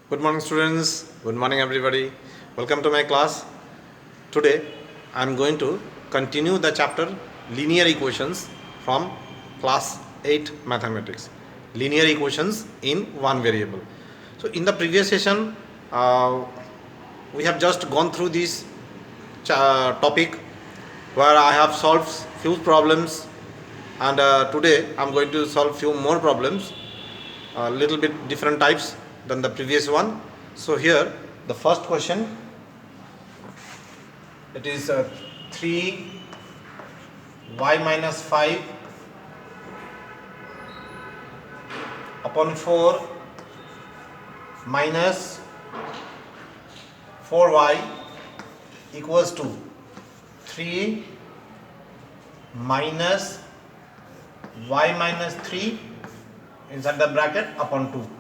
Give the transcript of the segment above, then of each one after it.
Good morning students, good morning everybody. Welcome to my class. Today I am going to continue the chapter linear equations from class 8 mathematics. Linear equations in one variable. So in the previous session we have just gone through this topic where I have solved few problems, and today I am going to solve few more problems, a little bit different types than the previous one. So here the first question, it is 3y minus 5 upon 4 minus 4y equals to 3 minus y minus 3 inside the bracket upon 2.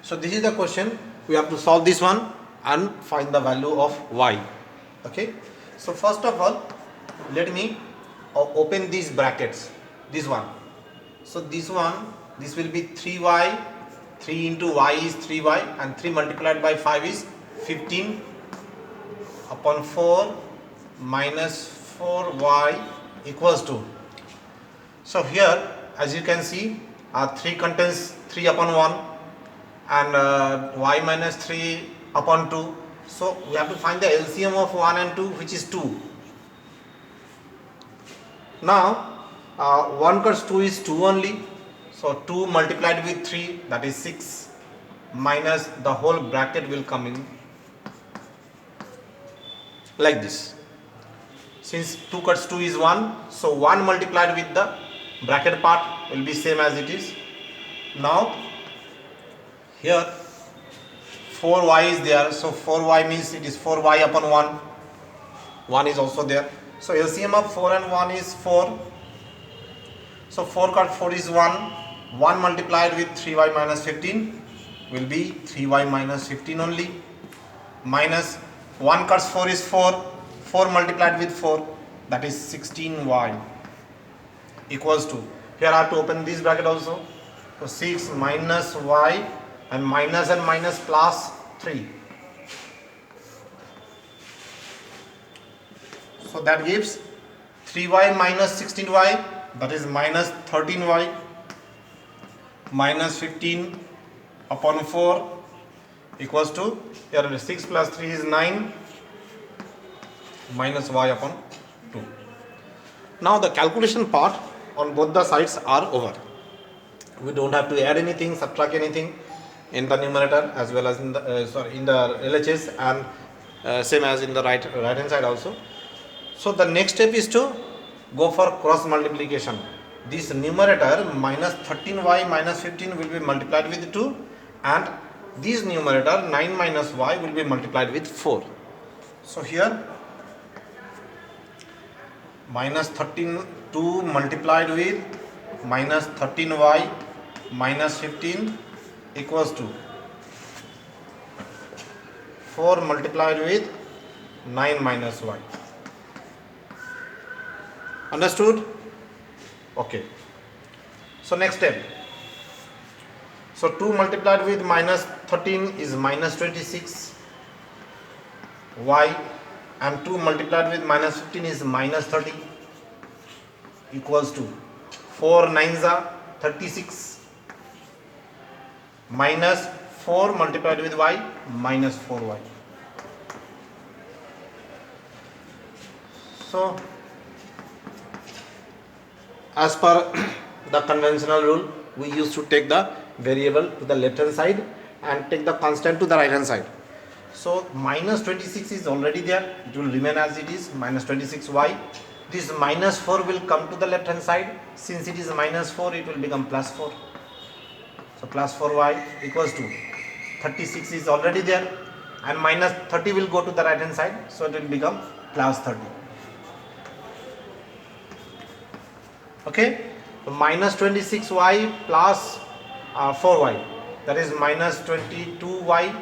So this is the question. We have to solve this one and find the value of y. Okay. So first of all, let me open these brackets. This one. So this will be 3y. 3 into y is 3y, and 3 multiplied by 5 is 15 upon 4 minus 4y equals to. So here, as you can see, 3 contains 3 upon 1 and y minus 3 upon 2. So we have to find the LCM of 1 and 2, which is 2. Now 1 plus 2 is 2 only. So 2 multiplied with 3, that is 6, minus the whole bracket will come in like this. Since 2 cuts 2 is 1, so 1 multiplied with the bracket part will be same as it is. Now here 4y is there, so 4y means it is 4y upon 1. 1 is also there. So LCM of 4 and 1 is 4. So 4 cut 4 is 1. 1 multiplied with 3y minus 15 will be 3y minus 15 only. Minus 1 cuts 4 is 4. 4 multiplied with 4, that is 16y equals to. Here I have to open this bracket also. So 6 minus y and minus plus 3. So that gives 3y minus 16y, that is minus 13y, minus 15 upon 4 equals to, here 6 plus 3 is 9, minus y upon 2. Now the calculation part on both the sides are over. We don't have to add anything, subtract anything in the numerator as well as in the in the LHS, and same as in the right hand side also. So the next step is to go for cross multiplication. This numerator minus 13y minus 15 will be multiplied with 2, and this numerator 9 minus y will be multiplied with 4. So here minus 2 multiplied with minus 13y minus 15 equals to 4 multiplied with 9 minus y. Understood? Okay. So next step. So 2 multiplied with minus 13 is minus 26 y, and 2 multiplied with minus 15 is minus 30 equals to 4 9s are 36 minus 4 multiplied with y minus 4y. So as per the conventional rule, we used to take the variable to the left hand side and take the constant to the right hand side. So minus 26 is already there, it will remain as it is, minus 26y. This minus 4 will come to the left hand side. Since it is minus 4, it will become plus 4. So plus 4y equals to 36 is already there, and minus 30 will go to the right hand side, so it will become plus 30. Okay, so minus 26y plus 4y, that is minus 22y,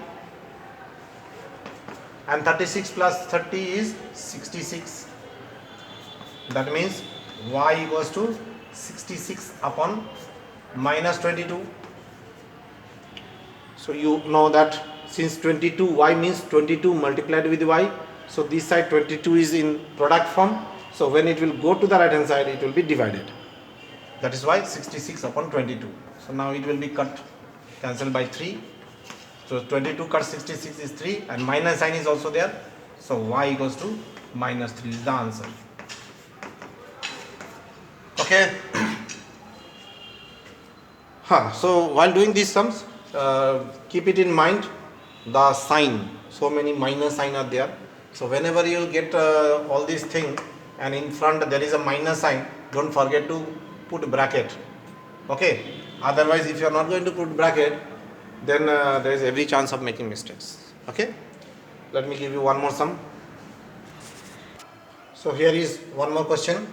and 36 plus 30 is 66. That means y equals to 66 upon minus 22. So you know that since 22 y means 22 multiplied with y, so this side 22 is in product form, so when it will go to the right hand side it will be divided. That is why 66 upon 22. So now it will be cut, cancelled by 3. So 22 cut 66 is 3 and minus sign is also there. So y equals to minus 3 is the answer. Okay. So while doing these sums, keep it in mind the sign. So many minus sign are there. So whenever you get all these things and in front there is a minus sign, don't forget to put bracket. Okay. Otherwise, if you are not going to put bracket, then there is every chance of making mistakes. Okay. Let me give you one more sum. So here is one more question.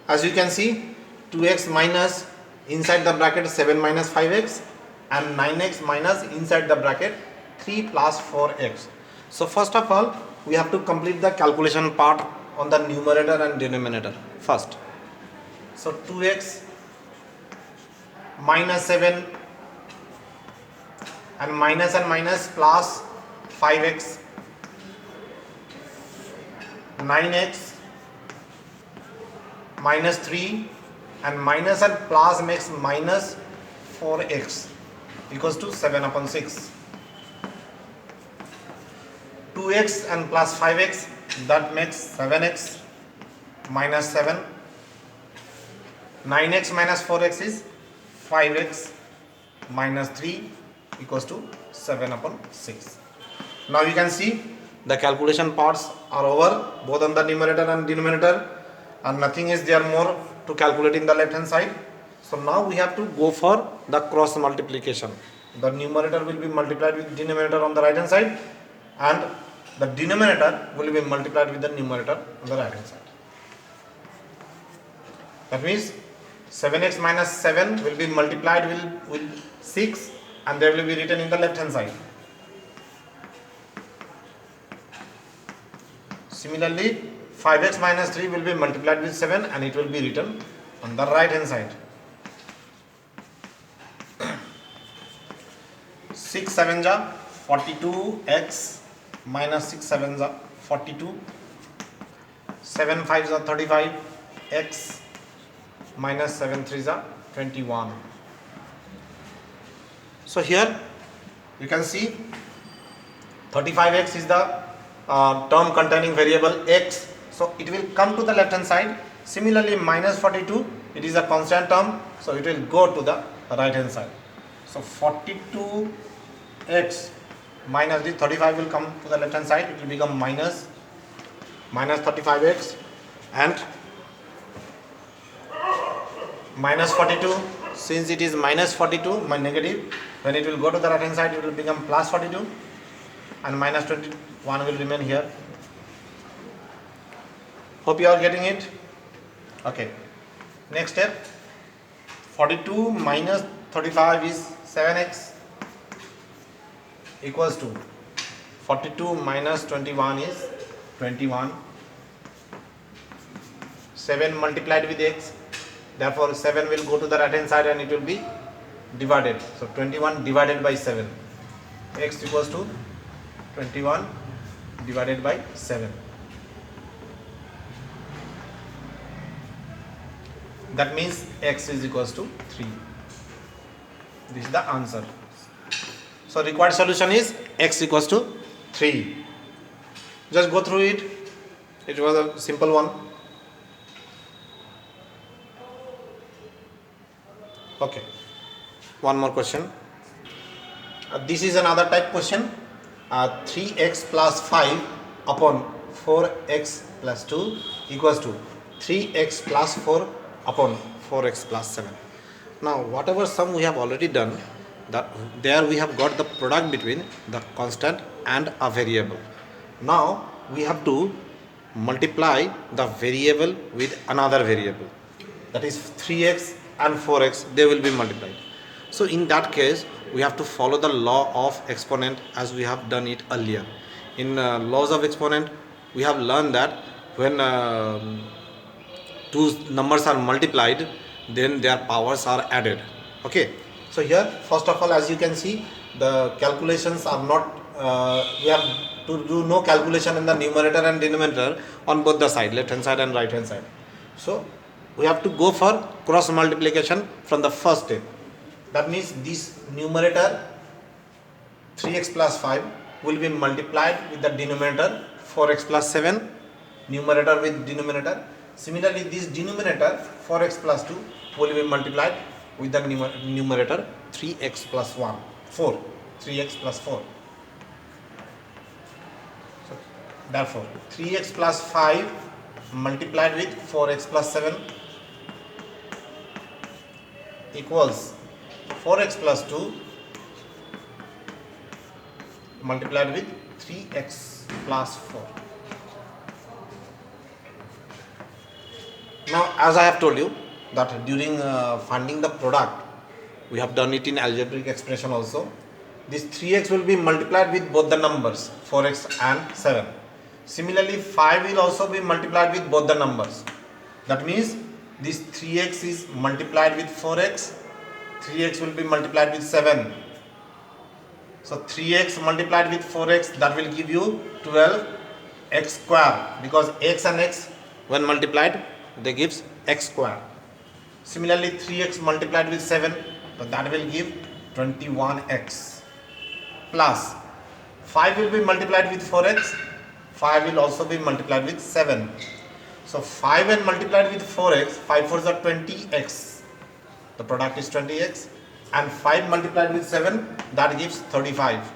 As you can see, 2x minus inside the bracket 7 minus 5x and 9x minus inside the bracket 3 plus 4x. So first of all, we have to complete the calculation part on the numerator and denominator first. So 2x minus 7 and minus plus 5x, 9x minus 3 and minus and plus makes minus 4x equals to 7 upon 6. 2x and plus 5x, that makes 7x minus 7. 9x minus 4x is 5x minus 3 equals to 7 upon 6. Now you can see the calculation parts are over both on the numerator and denominator, and nothing is there more to calculate in the left hand side. So now we have to go for the cross multiplication. The numerator will be multiplied with denominator on the right hand side and the denominator will be multiplied with the numerator on the right hand side. That means 7x minus 7 will be multiplied with 6 and they will be written in the left hand side. Similarly, 5x minus 3 will be multiplied with 7 and it will be written on the right hand side. 6 7s are 42x minus 6 7s are 42. 7 5s are 35x minus 7 3s are 21. So here you can see 35x is the term containing variable x. So it will come to the left hand side. Similarly, minus 42, it is a constant term, so it will go to the right hand side. So 42x minus the 35 will come to the left hand side. It will become minus 35x and minus 42. Since it is minus 42, my negative, when it will go to the right hand side, it will become plus 42 and minus 21 will remain here. Hope you are getting it. Okay. Next step. 42 minus 35 is 7x equals to 42 minus 21 is 21. 7 multiplied with x. Therefore 7 will go to the right hand side and it will be divided. So 21 divided by 7. X equals to 21 divided by 7. That means x is equals to 3. This is the answer. So required solution is x equals to 3. Just go through it. It was a simple one. Okay. One more question. This is another type question. 3x plus 5 upon 4x plus 2 equals to 3x plus 4 upon 4x plus 7. Now whatever sum we have already done, that there we have got the product between the constant and a variable. Now we have to multiply the variable with another variable, that is 3x and 4x, they will be multiplied. So in that case we have to follow the law of exponent as we have done it earlier. In laws of exponent we have learned that when two numbers are multiplied, then their powers are added. Okay, so here first of all, as you can see, the calculations are not, we have to do no calculation in the numerator and denominator on both the side, left hand side and right hand side. So we have to go for cross multiplication from the first step. That means this numerator 3x plus 5 will be multiplied with the denominator 4x plus 7, numerator with denominator. Similarly, this denominator 4x plus 2 will be multiplied with the numerator 3x plus 1, 4, 3x plus 4. So, therefore, 3x plus 5 multiplied with 4x plus 7 equals 4x plus 2 multiplied with 3x plus 4. Now, as I have told you that during finding the product, we have done it in algebraic expression also. This 3x will be multiplied with both the numbers 4x and 7. Similarly, 5 will also be multiplied with both the numbers. That means this 3x is multiplied with 4x, 3x will be multiplied with 7. So 3x multiplied with 4x, that will give you 12x square, because x and x when multiplied they gives x square. Similarly, 3x multiplied with 7, so that will give 21x, plus 5 will be multiplied with 4x, 5 will also be multiplied with 7. So 5 when multiplied with 4x, 5 4s are 20x, the product is 20x, and 5 multiplied with 7, that gives 35,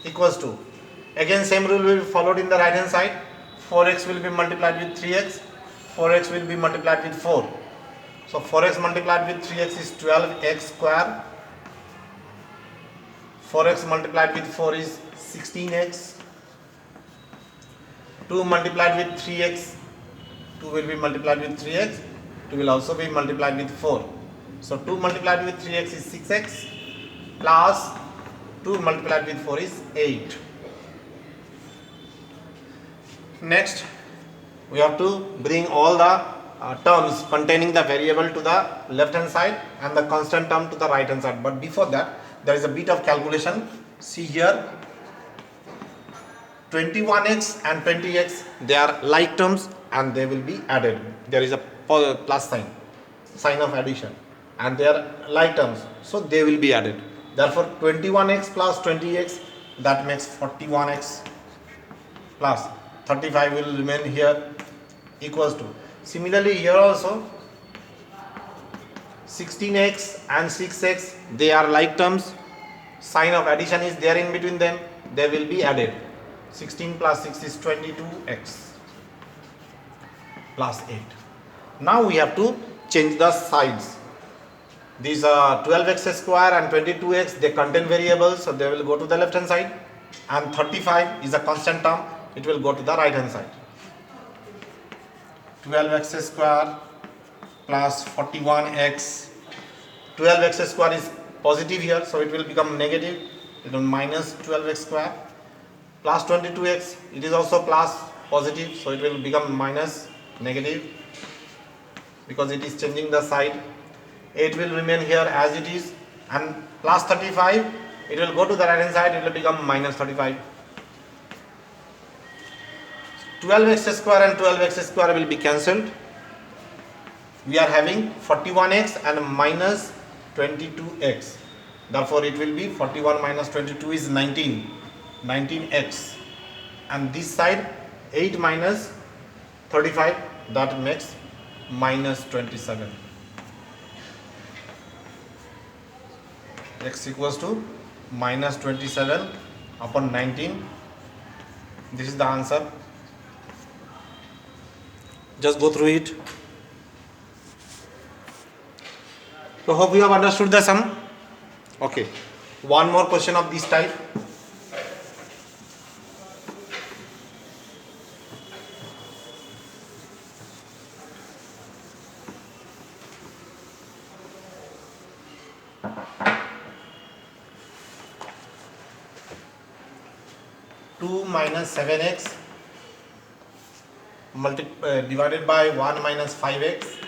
equals to, again same rule will be followed in the right hand side. 4x will be multiplied with 3x, 4x will be multiplied with 4. So 4x multiplied with 3x is 12x square, 4x multiplied with 4 is 16x, 2 multiplied with 3x, 2 will be multiplied with 3x, 2 will also be multiplied with 4. So 2 multiplied with 3x is 6x, plus 2 multiplied with 4 is 8. Next, we have to bring all the terms containing the variable to the left hand side and the constant term to the right hand side. But before that, there is a bit of calculation. See here, 21x and 20x, they are like terms and they will be added. There is a plus sign of addition, and they are like terms, so they will be added. Therefore 21x plus 20x, that makes 41x, plus 35 will remain here, equals to, similarly here also 16x and 6x, they are like terms, sign of addition is there in between them, they will be added. 16 plus 6 is 22x, plus 8. Now we have to change the sides. These are 12x square and 22x, they contain variables, so they will go to the left hand side, and 35 is a constant term, it will go to the right hand side. 12x square plus 41x, 12x square is positive here, so it will become negative, it will minus 12x square, plus 22x, it is also plus positive, so it will become minus negative, because it is changing the side. 8 will remain here as it is, and plus 35, it will go to the right hand side, it will become minus 35. 12x square and 12x square will be cancelled. We are having 41x and minus 22x. Therefore, it will be 41 minus 22 is 19x. And this side 8 minus 35, that makes minus 27. X equals to minus 27 upon 19. This is the answer. Just go through it. So hope you have understood the sum. Okay. One more question of this type. Minus 7x divided by 1 minus 5x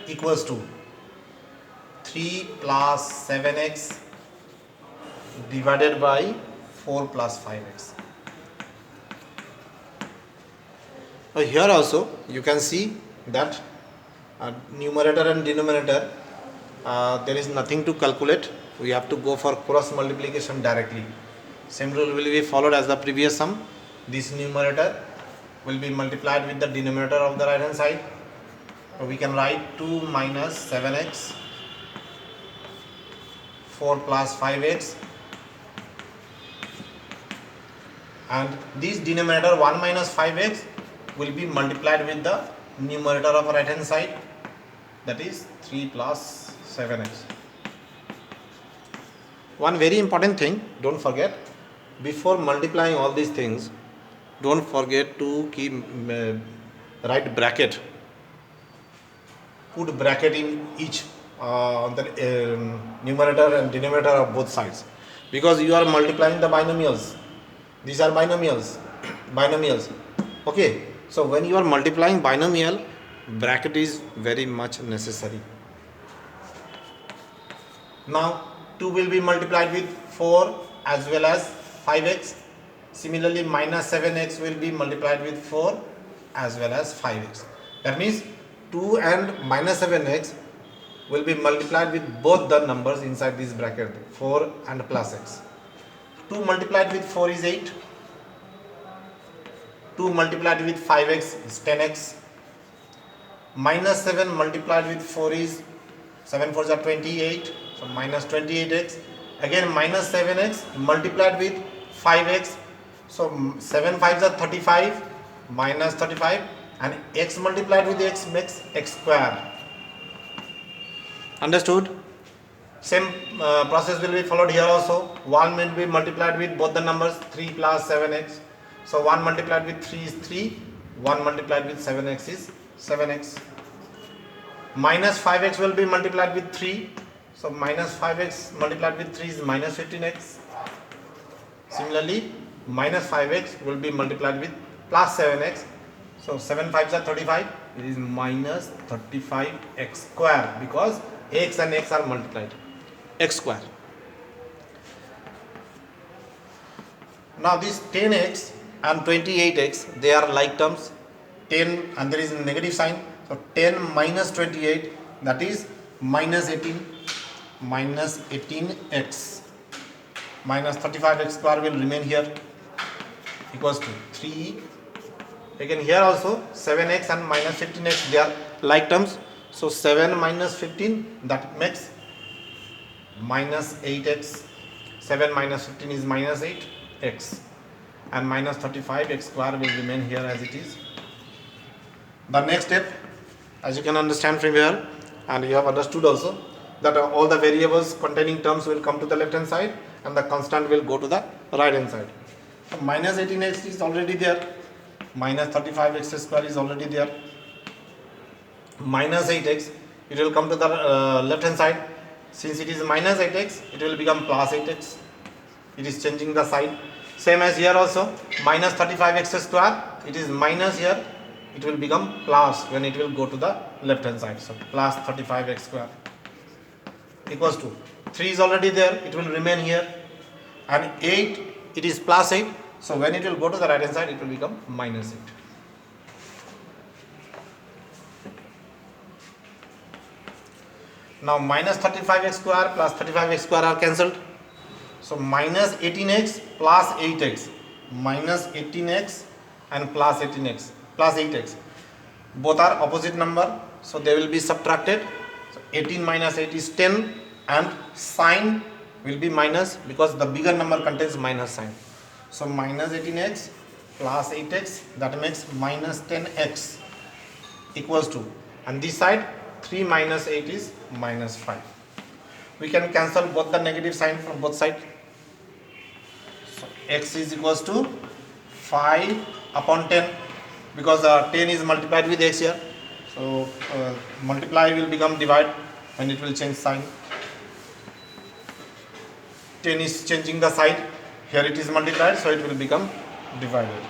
equals to 3 plus 7x divided by 4 plus 5x. Here also you can see that numerator and denominator there is nothing to calculate. We have to go for cross multiplication directly. Same rule will be followed as the previous sum. This numerator will be multiplied with the denominator of the right hand side. So we can write 2 minus 7x 4 plus 5x, and this denominator 1 minus 5x will be multiplied with the numerator of right hand side, that is 3 plus 7x. One very important thing, don't forget, before multiplying all these things, don't forget to write bracket. Put bracket in each the numerator and denominator of both sides, because you are multiplying the binomials. These are binomials. Okay, so when you are multiplying binomial, bracket is very much necessary. Now 2 will be multiplied with 4 as well as 5x. Similarly, minus 7x will be multiplied with 4 as well as 5x. That means 2 and minus 7x will be multiplied with both the numbers inside this bracket, 4 and plus x. 2 multiplied with 4 is 8. 2 multiplied with 5x is 10x. Minus 7 multiplied with 4 is 7 4s are 28. So minus 28x. Again minus 7x multiplied with 5x. So 7 5s are 35. Minus 35. And x multiplied with x makes x square. Understood? Same process will be followed here also. 1 will be multiplied with both the numbers, 3 plus 7x. So 1 multiplied with 3 is 3. 1 multiplied with 7x is 7x. Minus 5x will be multiplied with 3. So minus 5x multiplied with 3 is minus 15x. Similarly, minus 5x will be multiplied with plus 7x. So 7 5s are 35. It is minus 35x square, because x and x are multiplied. X square. Now this 10x and 28x, they are like terms. 10 and there is a negative sign. So 10 minus 28, that is minus 18. Minus 18x. Minus 35x square will remain here, equals to 3. Again here also 7x and minus 15x, they are like terms. So 7 minus 15, that makes minus 8x. 7 minus 15 is minus 8x. And minus 35x square will remain here as it is. The next step, as you can understand from here, and you have understood also, that all the variables containing terms will come to the left hand side and the constant will go to the right hand side. So minus 18x is already there. Minus 35x square is already there. Minus 8x, it will come to the left hand side. Since it is minus 8x, it will become plus 8x. It is changing the sign. Same as here also, minus 35x square, it is minus here, it will become plus when it will go to the left hand side. So plus 35x square equals to 3 is already there, it will remain here, and 8, it is plus 8. So when it will go to the right hand side, it will become minus 8. Now minus 35x square plus 35x square are cancelled. So minus 18x plus 8x. Minus 18x and plus 18x plus 8x. Both are opposite number. So they will be subtracted. So 18 minus 8 is 10, and sign will be minus because the bigger number contains minus sign. So minus 18x plus 8x, that makes minus 10x equals to, and this side 3 minus 8 is minus 5. We can cancel both the negative sign from both sides. So x is equals to 5 upon 10, because 10 is multiplied with x here. So multiply will become divide when it will change sign. 10 is changing the side. Here it is multiplied, so it will become divided.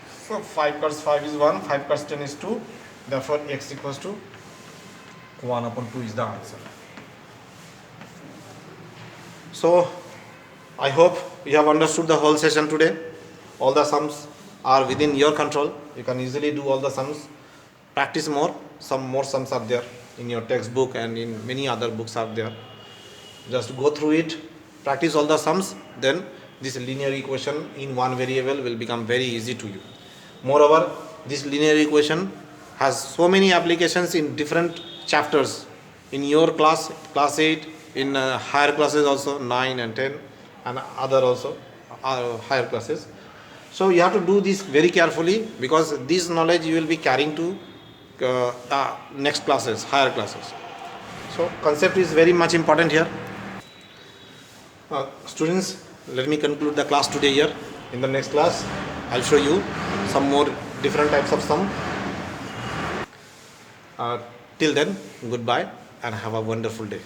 So 5 cross 5 is 1, 5 cross 10 is 2. Therefore x equals to 1 upon 2 is the answer. So I hope you have understood the whole session today. All the sums are within your control. You can easily do all the sums. Practice more. Some more sums are there in your textbook and in many other books are there. Just go through it, practice all the sums, then this linear equation in one variable will become very easy to you. Moreover, this linear equation has so many applications in different chapters. In your class 8, in higher classes also, 9 and 10, and other also higher classes. So you have to do this very carefully, because this knowledge you will be carrying to next classes, higher classes. So concept is very much important here. Students, let me conclude the class today here. In the next class, I'll show you some more different types of sum. Till then, goodbye and have a wonderful day.